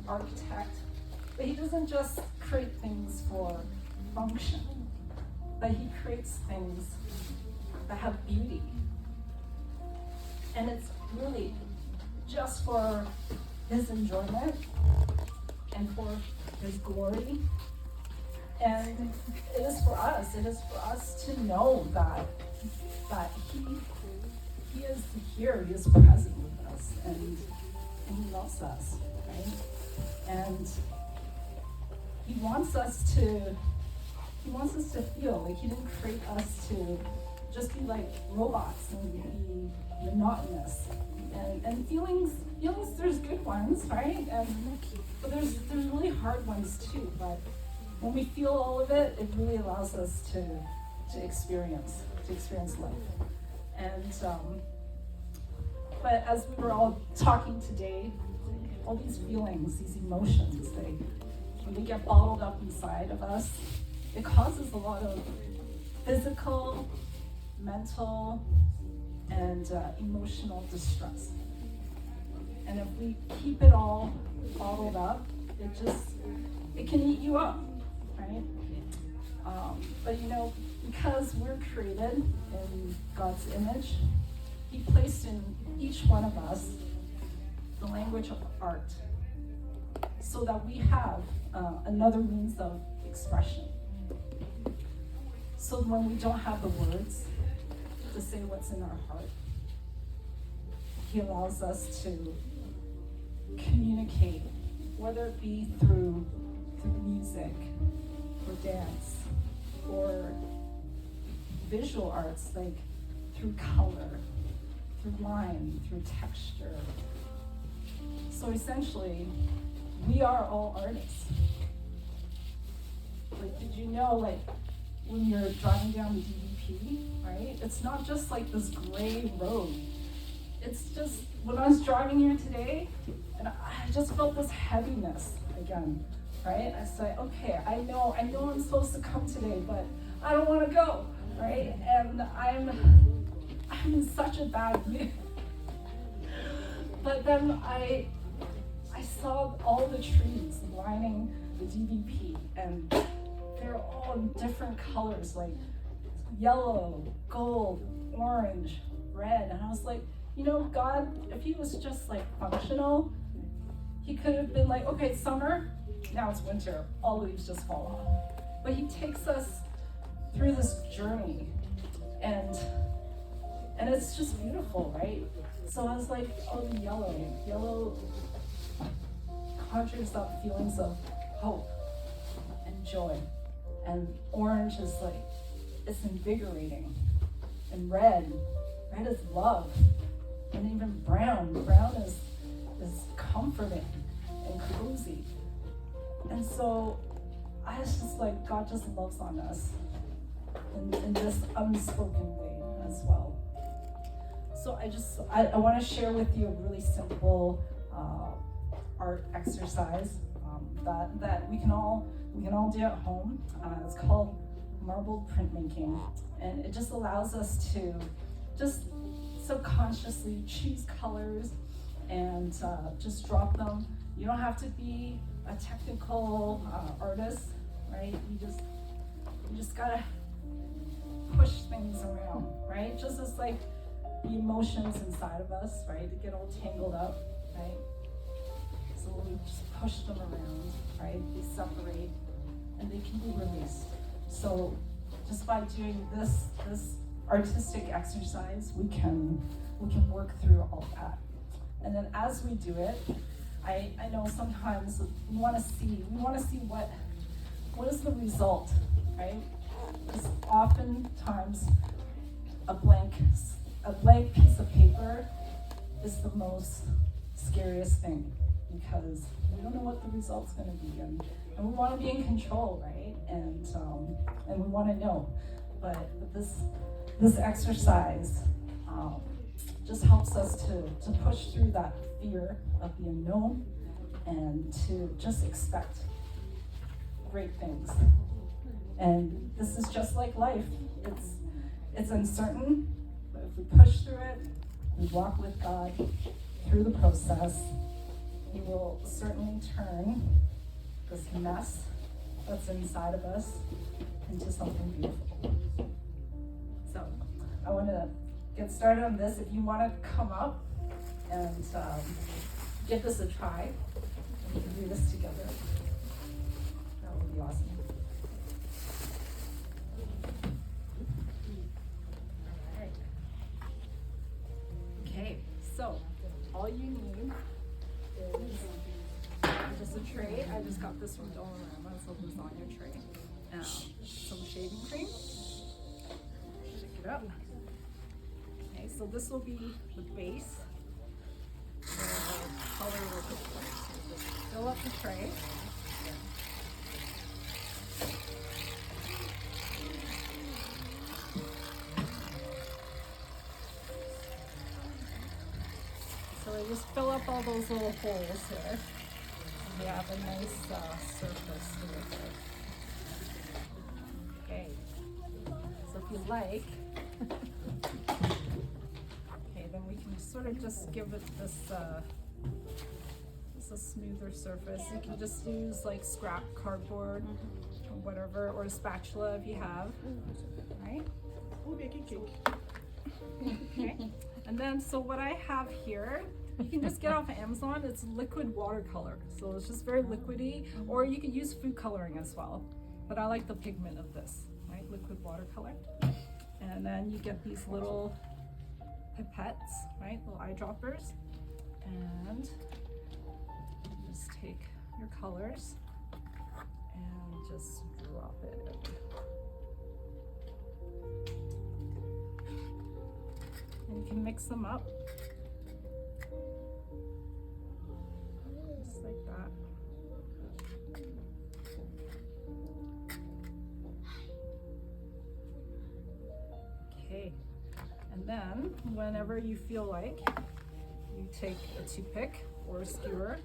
architect, but he doesn't just create things for function, but he creates things that have beauty. And it's really just for his enjoyment and for his glory. And it is for us. It is for us to know that he is here, he is present with us, and he loves us, right? And he wants us to feel like he didn't create us to just be like robots and be monotonous. And feelings, there's good ones, right? But there's really hard ones too. But when we feel all of it, it really allows us to experience life. And but as we were all talking today, all these feelings, these emotions, when they get bottled up inside of us, it causes a lot of physical, mental, and emotional distress. And if we keep it all bottled up, it can eat you up, right? But because we're created in God's image, he placed in each one of us the language of art, so that we have another means of expression. So when we don't have the words to say what's in our heart, he allows us to communicate, whether it be through music or dance or visual arts, like through color, through line, through texture. So essentially, we are all artists. Like, did you know, like, when you're driving down the DVP, right? It's not just like this gray road. It's just, when I was driving here today, and I just felt this heaviness again, right? I said, okay, I know I'm supposed to come today, but I don't want to go, right? And I'm in such a bad mood. But then I saw all the trees lining the DVP, and they're all in different colors, like yellow, gold, orange, red. And I was like, God, if he was just like functional, he could have been like, okay, it's summer, now it's winter, all leaves just fall off. But he takes us through this journey, and it's just beautiful, right? So I was like, oh, yellow conjures up feelings of hope and joy. And orange is like, it's invigorating. And red is love. And even brown is comforting and cozy. And so I was just like, God just loves on us in this unspoken way as well. So I want to share with you a really simple art exercise that we can all do at home. It's called marble printmaking, and it just allows us to just subconsciously choose colors and just drop them. You don't have to be a technical artist, right? You just gotta push things around, right? Just as like the emotions inside of us, right? They get all tangled up, right? So we just push them around, right? They separate and they can be released. So just by doing this artistic exercise, we can work through all that. And then as we do it, I know sometimes we want to see what is the result, right? Because oftentimes a blank piece of paper is the most scariest thing, because we don't know what the result's going to be, and we want to be in control, right? And we want to know, but this exercise just helps us to push through that fear of the unknown and to just expect great things. And this is just like life. It's uncertain, but if we push through it, we walk with God through the process, he will certainly turn this mess that's inside of us into something beautiful. So I want to get started on this. If you want to come up and give this a try, we can do this together. That would be awesome. All right. Okay, so all you need is just a tray. I just got this from Dollarama, so this on your tray. Some shaving cream. Shake it up. Okay, so this will be the base where the color will go place. So just fill up the tray. So I just fill up all those little holes here. And we have a nice surface to work with. Okay. So if you like, okay, then we can sort of just give it this a smoother surface. You can just use like scrap cardboard or whatever, or a spatula if you have. Right? We're making cake. Okay. And then, so what I have here, you can just get off of Amazon. It's liquid watercolor, so it's just very liquidy. Or you can use food coloring as well. But I like the pigment of this, right? Liquid watercolor. And then you get these little pipettes, right? Little eyedroppers. And you just take your colors and just drop it in. And you can mix them up. Just like that. Okay. And then, whenever you feel like, you take a toothpick or a skewer,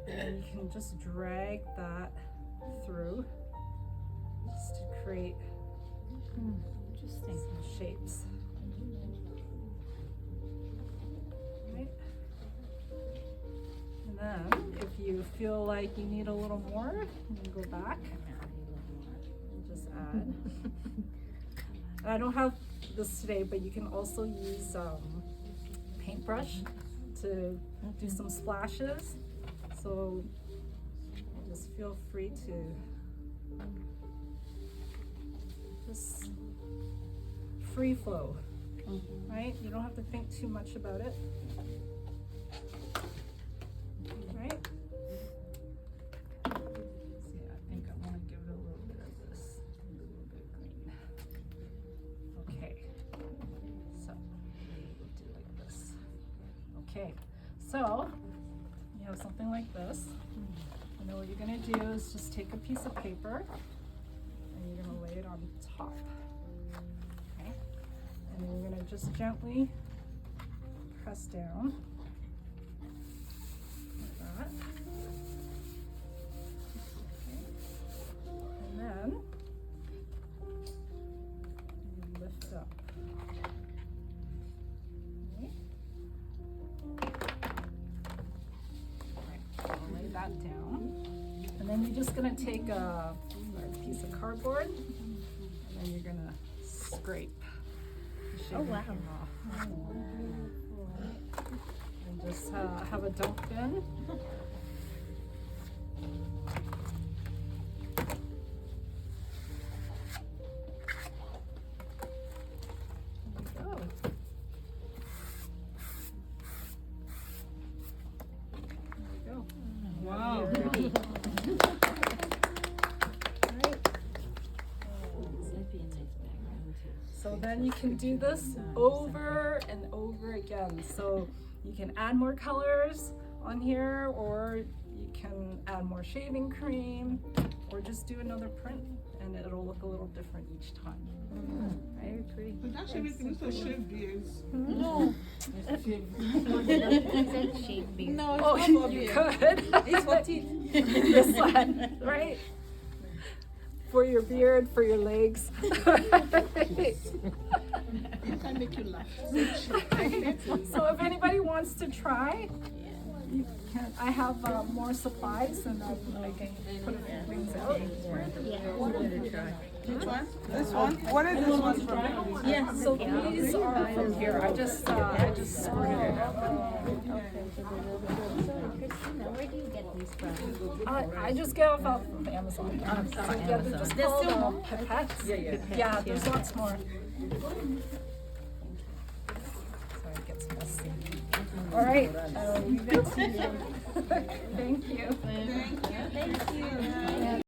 and you can just drag that through just to create interesting some shapes. And then, if you feel like you need a little more, you can go back and just add. I don't have this today, but you can also use paintbrush to do some splashes. So just feel free to just free flow, right? You don't have to think too much about it. Right? See, I think I want to give it a little bit of this, a little bit green. Okay, so we'll do like this. Okay, so you have something like this. And then what you're going to do is just take a piece of paper and you're going to lay it on top. Okay, and then you're going to just gently press down. Okay. And then you lift up. Okay. Right. I'll lay that down. And then you're just going to take a piece of cardboard and then you're going to scrape the shaving cream off. And just have a dump bin. Wow. So then you can do this over and over again. So you can add more colors on here, or you can add more shaving cream, or just do another print and it'll look a little different each time. Very pretty. But that shaving thing is to shave beards. No. Shave beard. No, it's Oh, not for you beard. could. It's for teeth. This one, right? For your beard, for your legs. It can make you laugh. So if anybody wants to try, You can, I have more supplies and I can put a few things out. Which one? This one? What is this one from? Yeah, so these are from here. I just sorted it out. Christina, where do you get these from? I just get off of Amazon. Yeah, they're just called pipettes. Yeah, there's lots more. Sorry, it gets messy. All right, I'll leave it to you. Thank you. Thank you.